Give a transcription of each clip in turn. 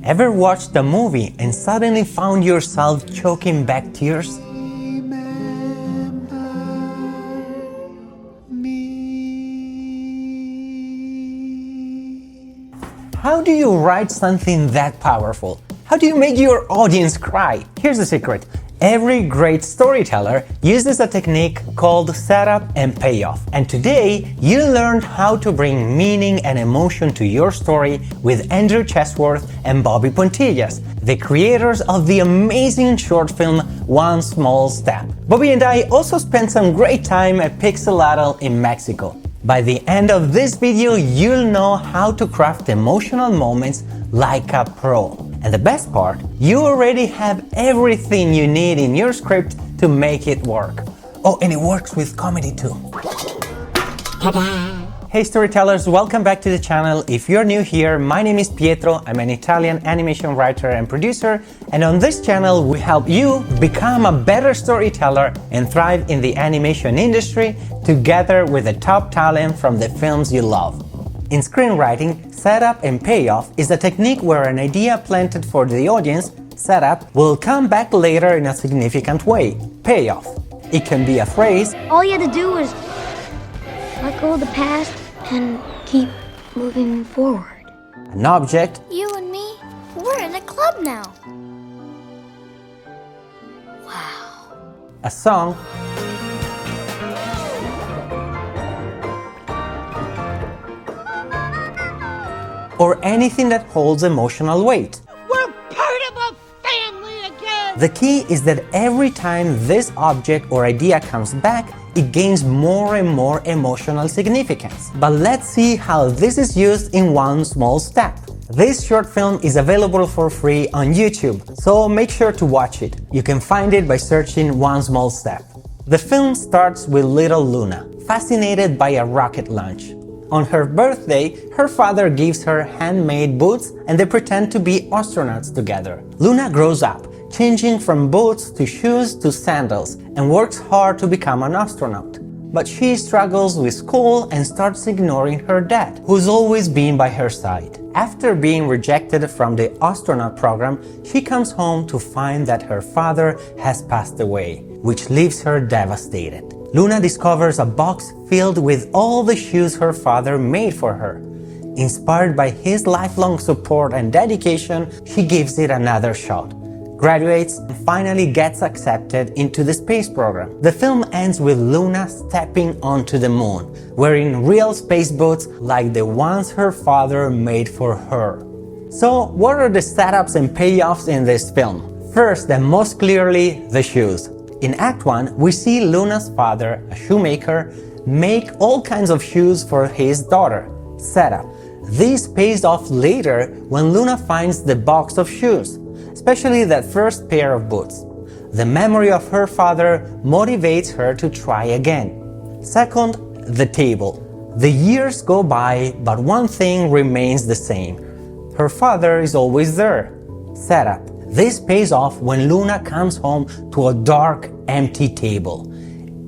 Ever watched a movie and suddenly found yourself choking back tears? How do you write something that powerful? How do you make your audience cry? Here's the secret. Every great storyteller uses a technique called Setup and Payoff. And today, you learned how to bring meaning and emotion to your story with Andrew Chesworth and Bobby Pontillas, the creators of the amazing short film One Small Step. Bobby and I also spent some great time at Pixelatl in Mexico. By the end of this video, you'll know how to craft emotional moments like a pro. And the best part, you already have everything you need in your script to make it work. Oh, and it works with comedy too. Hey storytellers, welcome back to the channel. If you're new here, my name is Pietro. I'm an Italian animation writer and producer, and on this channel we help you become a better storyteller and thrive in the animation industry together with the top talent from the films you love. In screenwriting, setup and payoff is a technique where an idea planted for the audience, setup, will come back later in a significant way, payoff. It can be a phrase. All you had to do was let go of the past and keep moving forward. An object. You and me, we're in a club now. Wow. A song. Or anything that holds emotional weight. We're part of a family again! The key is that every time this object or idea comes back, it gains more and more emotional significance. But let's see how this is used in One Small Step. This short film is available for free on YouTube, so make sure to watch it. You can find it by searching One Small Step. The film starts with little Luna, fascinated by a rocket launch. On her birthday, her father gives her handmade boots and they pretend to be astronauts together. Luna grows up, changing from boots to shoes to sandals, and works hard to become an astronaut. But she struggles with school and starts ignoring her dad, who's always been by her side. After being rejected from the astronaut program, she comes home to find that her father has passed away, which leaves her devastated. Luna discovers a box filled with all the shoes her father made for her. Inspired by his lifelong support and dedication, she gives it another shot, graduates, and finally gets accepted into the space program. The film ends with Luna stepping onto the moon, wearing real space boots like the ones her father made for her. So, what are the setups and payoffs in this film? First and most clearly, the shoes. In Act 1, we see Luna's father, a shoemaker, make all kinds of shoes for his daughter. Setup. This pays off later when Luna finds the box of shoes, especially that first pair of boots. The memory of her father motivates her to try again. Second, the table. The years go by, but one thing remains the same. Her father is always there. Setup. This pays off when Luna comes home to a dark, empty table.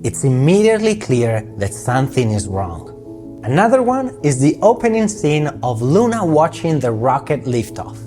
It's immediately clear that something is wrong. Another one is the opening scene of Luna watching the rocket lift off.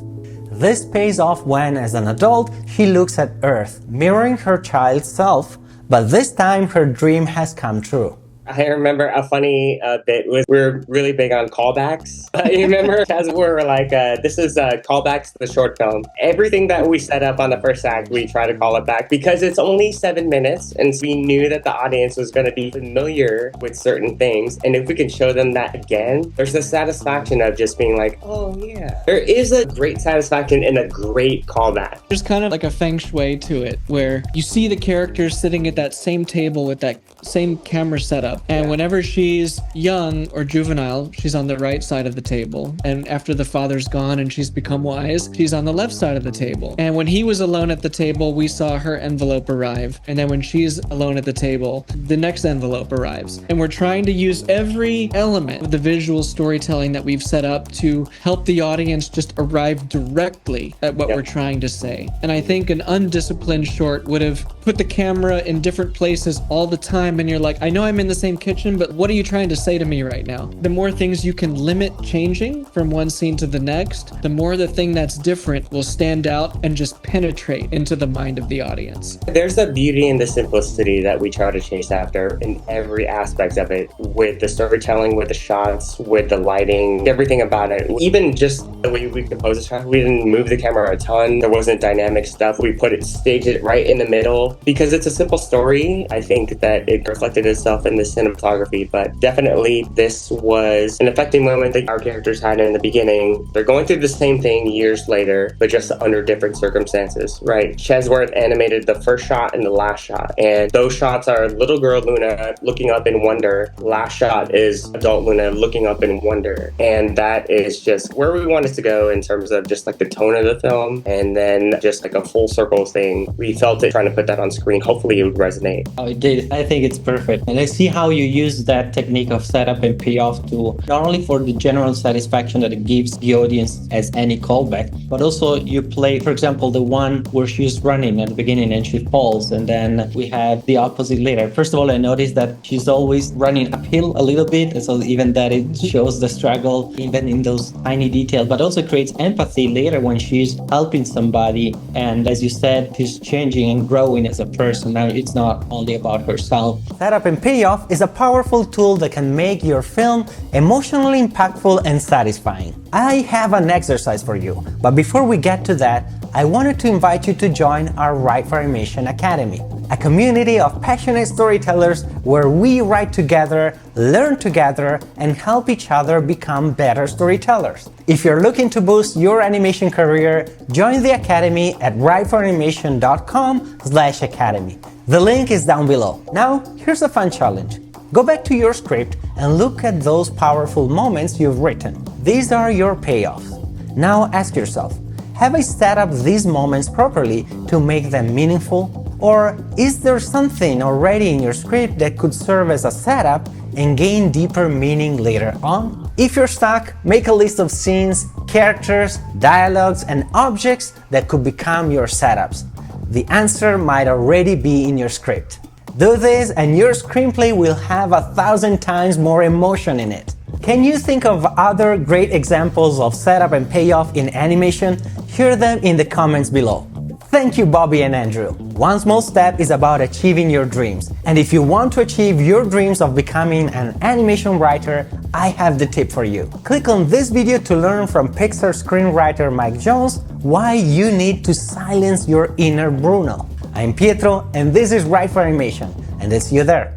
This pays off when, as an adult, she looks at Earth, mirroring her child self, but this time her dream has come true. I remember a funny bit was we were really big on callbacks. You remember? As we were like, this is Callbacks, the short film. Everything that we set up on the first act, we try to call it back because it's only 7 minutes. And we knew that the audience was going to be familiar with certain things. And if we can show them that again, there's the satisfaction of just being like, oh yeah. There is a great satisfaction in a great callback. There's kind of like a feng shui to it where you see the characters sitting at that same table with that same camera setup. And whenever she's young or juvenile, she's on the right side of the table. And after the father's gone and she's become wise, she's on the left side of the table. And when he was alone at the table, we saw her envelope arrive. And then when she's alone at the table, the next envelope arrives. And we're trying to use every element of the visual storytelling that we've set up to help the audience just arrive directly at what we're trying to say. And I think an undisciplined short would have put the camera in different places all the time. And you're like, I know I'm in the same kitchen, but what are you trying to say to me right now? The more things you can limit changing from one scene to the next, the more the thing that's different will stand out and just penetrate into the mind of the audience. There's a beauty in the simplicity that we try to chase after in every aspect of it, with the storytelling, with the shots, with the lighting, everything about it. Even just the way we compose the shot, we didn't move the camera a ton. There wasn't dynamic stuff. We staged it right in the middle. Because it's a simple story, I think that it reflected itself in the cinematography, but definitely this was an affecting moment that our characters had in the beginning. They're going through the same thing years later, but just under different circumstances, right? Chesworth animated the first shot and the last shot, and those shots are little girl Luna looking up in wonder. Last shot is adult Luna looking up in wonder, and that is just where we wanted to go in terms of just like the tone of the film, and then just like a full circle thing. We felt it trying to put that on screen. Hopefully it would resonate. Oh, it did. I think it's perfect. And I see how you use that technique of setup and payoff to not only for the general satisfaction that it gives the audience as any callback, but also you play, for example, the one where she's running at the beginning and she falls, and then we have the opposite later. First of all, I noticed that she's always running uphill a little bit, and so even that it shows the struggle even in those tiny details, but also creates empathy later when she's helping somebody, and as you said, she's changing and growing as a person. Now it's not only about herself. Setup and Payoff is a powerful tool that can make your film emotionally impactful and satisfying. I have an exercise for you, but before we get to that, I wanted to invite you to join our Write for Animation Academy, a community of passionate storytellers where we write together, learn together, and help each other become better storytellers. If you're looking to boost your animation career, join the Academy at writeforanimation.com/academy. The link is down below. Now, here's a fun challenge. Go back to your script and look at those powerful moments you've written. These are your payoffs. Now ask yourself, have I set up these moments properly to make them meaningful? Or is there something already in your script that could serve as a setup and gain deeper meaning later on? If you're stuck, make a list of scenes, characters, dialogues, and objects that could become your setups. The answer might already be in your script. Do this and your screenplay will have 1,000 times more emotion in it. Can you think of other great examples of setup and payoff in animation? Hear them in the comments below. Thank you, Bobby and Andrew. One small step is about achieving your dreams. And if you want to achieve your dreams of becoming an animation writer, I have the tip for you. Click on this video to learn from Pixar screenwriter Mike Jones why you need to silence your inner Bruno. I'm Pietro, and this is Write for Animation, and I'll see you there.